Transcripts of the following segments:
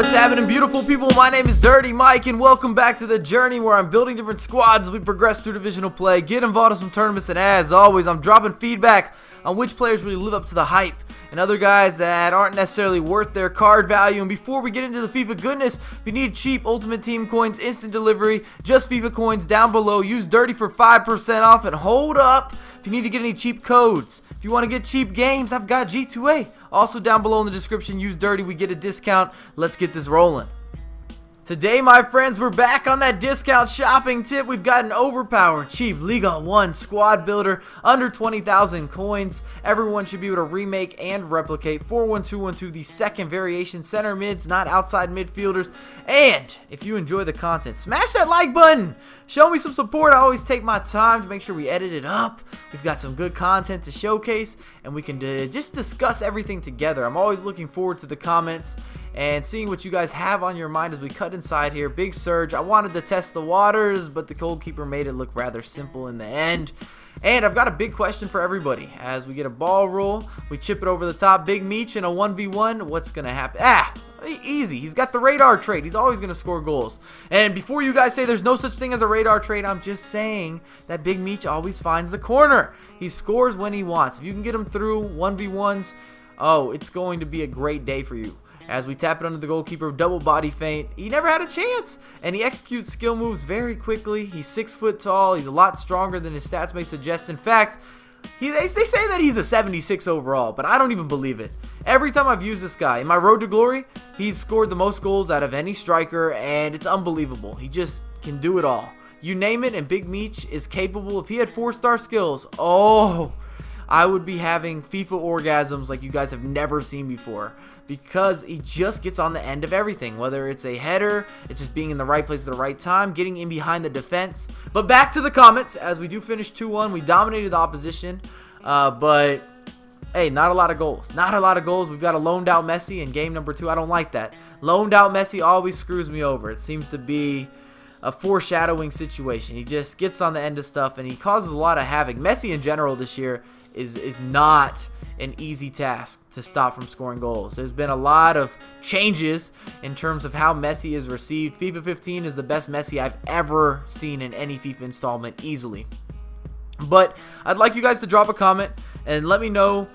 What's happening, beautiful people? My name is Dirty Mike, and welcome back to the journey where I'm building different squads as we progress through divisional play, get involved in some tournaments, and as always, I'm dropping feedback on which players really live up to the hype and other guys that aren't necessarily worth their card value. And before we get into the FIFA goodness, if you need cheap Ultimate Team coins, instant delivery, just FIFA coins down below, use Dirty for 5% off. And hold up, if you need to get any cheap codes, if you want to get cheap games, I've got G2A. Also down below in the description, use Dirty, we get a discount. Let's get this rolling. Today, my friends, we're back on that discount shopping tip. We've got an overpowered, cheap Ligue 1 squad builder, under 20,000 coins. Everyone should be able to remake and replicate 4-1-2-1-2, the second variation, center mids, not outside midfielders. And if you enjoy the content, smash that like button. Show me some support. I always take my time to make sure we edit it up. We've got some good content to showcase, and we can just discuss everything together. I'm always looking forward to the comments and seeing what you guys have on your mind as we cut inside here. Big surge. I wanted to test the waters, but the goalkeeper made it look rather simple in the end. And I've got a big question for everybody. As we get a ball roll, we chip it over the top. Big Meech in a 1v1. What's going to happen? Easy. He's got the radar trait. He's always going to score goals. And before you guys say there's no such thing as a radar trait, I'm just saying that Big Meech always finds the corner. He scores when he wants. If you can get him through 1v1s, oh, it's going to be a great day for you. As we tap it under the goalkeeper, double body feint. He never had a chance, and he executes skill moves very quickly. He's 6 foot tall. He's a lot stronger than his stats may suggest. In fact, they say that he's a 76 overall, but I don't even believe it. Every time I've used this guy in my road to glory, he's scored the most goals out of any striker, and it's unbelievable. He just can do it all. You name it, and Big Meech is capable. If he had 4-star skills, oh, I would be having FIFA orgasms like you guys have never seen before, because he just gets on the end of everything, whether it's a header, it's just being in the right place at the right time, getting in behind the defense. But back to the comments, as we do finish 2-1, we dominated the opposition, but hey, not a lot of goals. Not a lot of goals. We've got a loaned out Messi in game number 2. I don't like that. Loaned out Messi always screws me over. It seems to be a foreshadowing situation. He just gets on the end of stuff, and he causes a lot of havoc. Messi in general this year is not an easy task to stop from scoring goals. There's been a lot of changes in terms of how Messi is received. FIFA 15 is the best Messi I've ever seen in any FIFA installment, easily. But I'd like you guys to drop a comment and let me know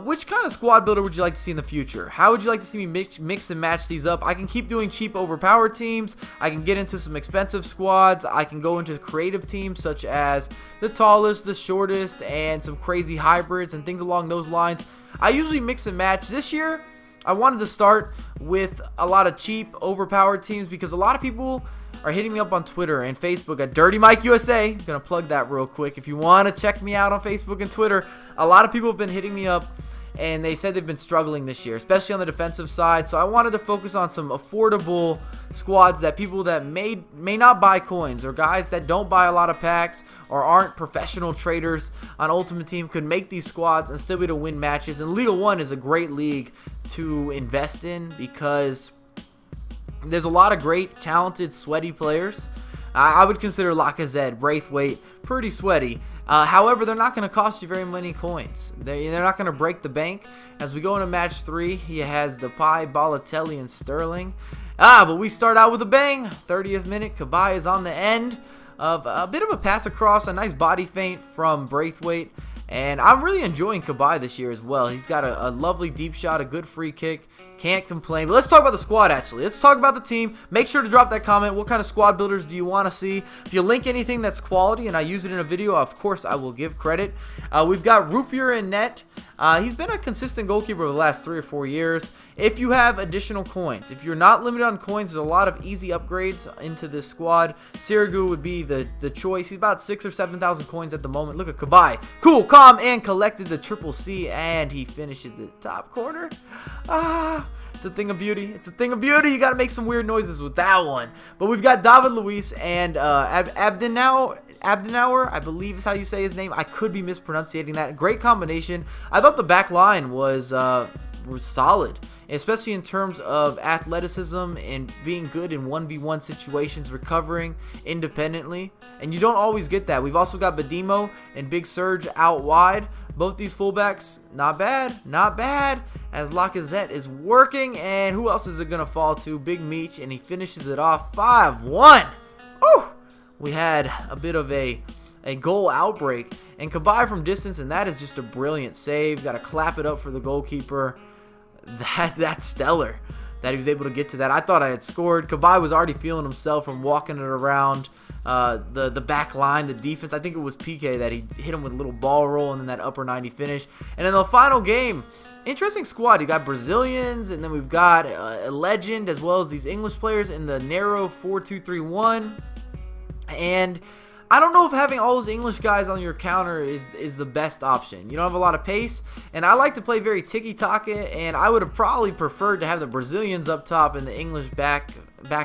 which kind of squad builder would you like to see in the future? How would you like to see me mix and match these up? I can keep doing cheap overpowered teams. I can get into some expensive squads. I can go into creative teams such as the tallest, the shortest, and some crazy hybrids and things along those lines. I usually mix and match. This year, I wanted to start with a lot of cheap overpowered teams because a lot of people are hitting me up on Twitter and Facebook at Dirty Mike USA. I'm gonna plug that real quick. If you want to check me out on Facebook and Twitter, a lot of people have been hitting me up and they said they've been struggling this year, especially on the defensive side. So I wanted to focus on some affordable squads that people that may not buy coins, or guys that don't buy a lot of packs or aren't professional traders on Ultimate Team could make these squads and still be able to win matches. And Ligue 1 is a great league to invest in because there's a lot of great, talented, sweaty players. I would consider Lacazette, Braithwaite, pretty sweaty. However, they're not going to cost you very many coins. They're not going to break the bank. As we go into match 3, he has Depay, Balotelli, and Sterling. But we start out with a bang. 30th minute, Cabaye is on the end of a bit of a pass across, a nice body feint from Braithwaite. And I'm really enjoying Cabaye this year as well. He's got a lovely deep shot, a good free kick. Can't complain. But let's talk about the squad, actually. Let's talk about the team. Make sure to drop that comment. What kind of squad builders do you want to see? If you link anything that's quality and I use it in a video, of course I will give credit. We've got Rufier in net. He's been a consistent goalkeeper over the last 3 or 4 years. If you have additional coins, if you're not limited on coins, there's a lot of easy upgrades into this squad. Sirigu would be the choice. He's about 6,000 or 7,000 coins at the moment. Look at Cabaye. Cool, calm, and collected the triple C, and he finishes the top corner. It's a thing of beauty. It's a thing of beauty. You got to make some weird noises with that one. But we've got David Luiz and Abdenauer, I believe is how you say his name. I could be mispronouncing that. Great combination. I thought the back line was were solid, especially in terms of athleticism and being good in 1v1 situations, recovering independently, and you don't always get that. We've also got Badimo and Big Surge out wide. Both these fullbacks, not bad, not bad, as Lacazette is working, and who else is it going to fall to? Big Meech, and he finishes it off 5-1. We had a bit of a goal outbreak, and Kabay from distance, and that is just a brilliant save. Got to clap it up for the goalkeeper. That's stellar that he was able to get to that. I thought I had scored. Kabay was already feeling himself from walking it around the back line, the defense. I think it was PK that he hit him with a little ball roll and then that upper 90 finish. And in the final game, interesting squad. You got Brazilians, and then we've got a legend as well as these English players in the narrow 4-2-3-1. And I don't know if having all those English guys on your counter is the best option. You don't have a lot of pace, and I like to play very tiki-taka, and I would have probably preferred to have the Brazilians up top and the English back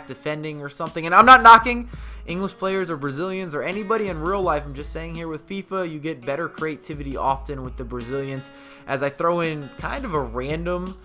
defending or something. And I'm not knocking English players or Brazilians or anybody in real life. I'm just saying here with FIFA, you get better creativity often with the Brazilians. As I throw in kind of a random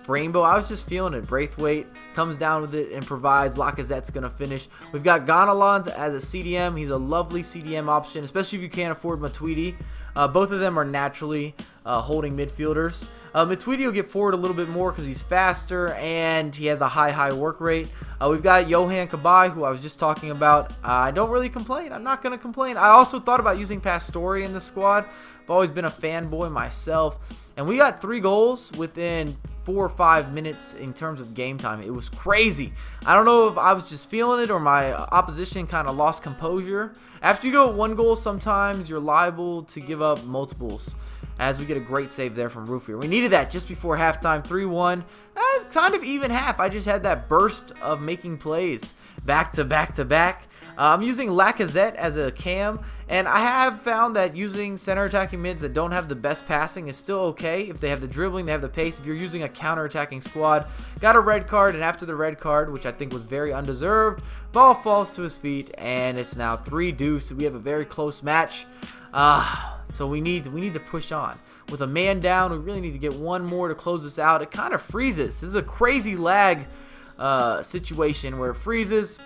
rainbow, I was just feeling it. Braithwaite comes down with it and provides. Lacazette's going to finish. We've got Gonalons as a CDM. He's a lovely CDM option, especially if you can't afford Matuidi. Both of them are naturally holding midfielders. Matuidi will get forward a little bit more because he's faster and he has a high work rate. We've got Yohan Kabay, who I was just talking about. I don't really complain. I'm not going to complain. I also thought about using Pastore in the squad. I've always been a fanboy myself. And we got 3 goals within 4 or 5 minutes in terms of game time. It was crazy. I don't know if I was just feeling it or my opposition kind of lost composure. After you go 1 goal, sometimes you're liable to give up multiples. As we get a great save there from Roofier. We needed that just before halftime. 3-1. Kind of even half. I just had that burst of making plays back to back to back. I'm using Lacazette as a cam, and I have found that using center attacking mids that don't have the best passing is still okay. If they have the dribbling, they have the pace. If you're using a counter attacking squad, got a red card, and after the red card, which I think was very undeserved, ball falls to his feet, and it's now 3-2. We have a very close match. So we need to push on. With a man down, we really need to get 1 more to close this out. It kind of freezes. This is a crazy lag situation where it freezes.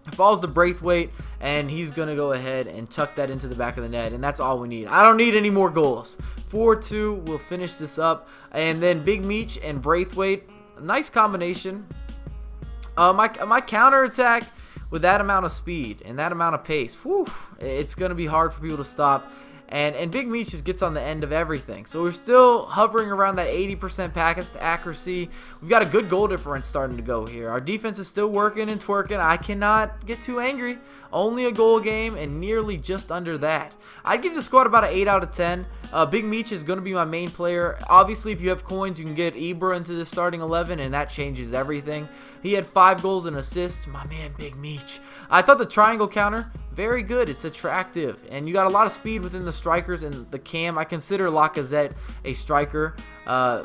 It falls to Braithwaite, and he's going to go ahead and tuck that into the back of the net, and that's all we need. I don't need any more goals. 4-2, we'll finish this up. And then Big Meech and Braithwaite, nice combination. My counterattack with that amount of speed and that amount of pace, whew, it's going to be hard for people to stop. And Big Meech just gets on the end of everything. So we're still hovering around that 80% package accuracy. We've got a good goal difference starting to go here. Our defense is still working and twerking. I cannot get too angry. Only a goal game and nearly just under that. I'd give the squad about an 8 out of 10. Big Meech is going to be my main player. Obviously, if you have coins, you can get Ibra into the starting 11, and that changes everything. He had 5 goals and assists. My man, Big Meech. I thought the triangle counter, very good. It's attractive, and you got a lot of speed within the strikers and the cam. I consider Lacazette a striker,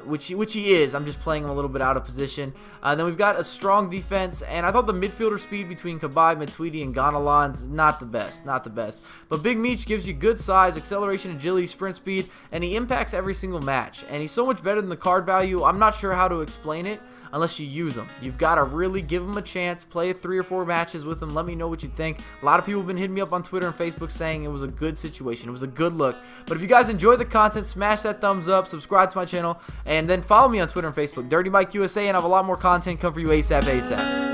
which he is. I'm just playing him a little bit out of position. Then we've got a strong defense, and I thought the midfielder speed between Kabay, Matuidi, and Gonalons, not the best, not the best. But Big Meech gives you good size, acceleration, agility, sprint speed, and he impacts every single match. And he's so much better than the card value. I'm not sure how to explain it unless you use him. You've got to really give him a chance, play 3 or 4 matches with him. Let me know what you think. A lot of people have been hitting me up on Twitter and Facebook saying it was a good situation. It was a good look. But if you guys enjoyed the content, smash that thumbs up, subscribe to my channel, and then follow me on Twitter and Facebook, Dirty Mike USA, and I have a lot more content come for you ASAP.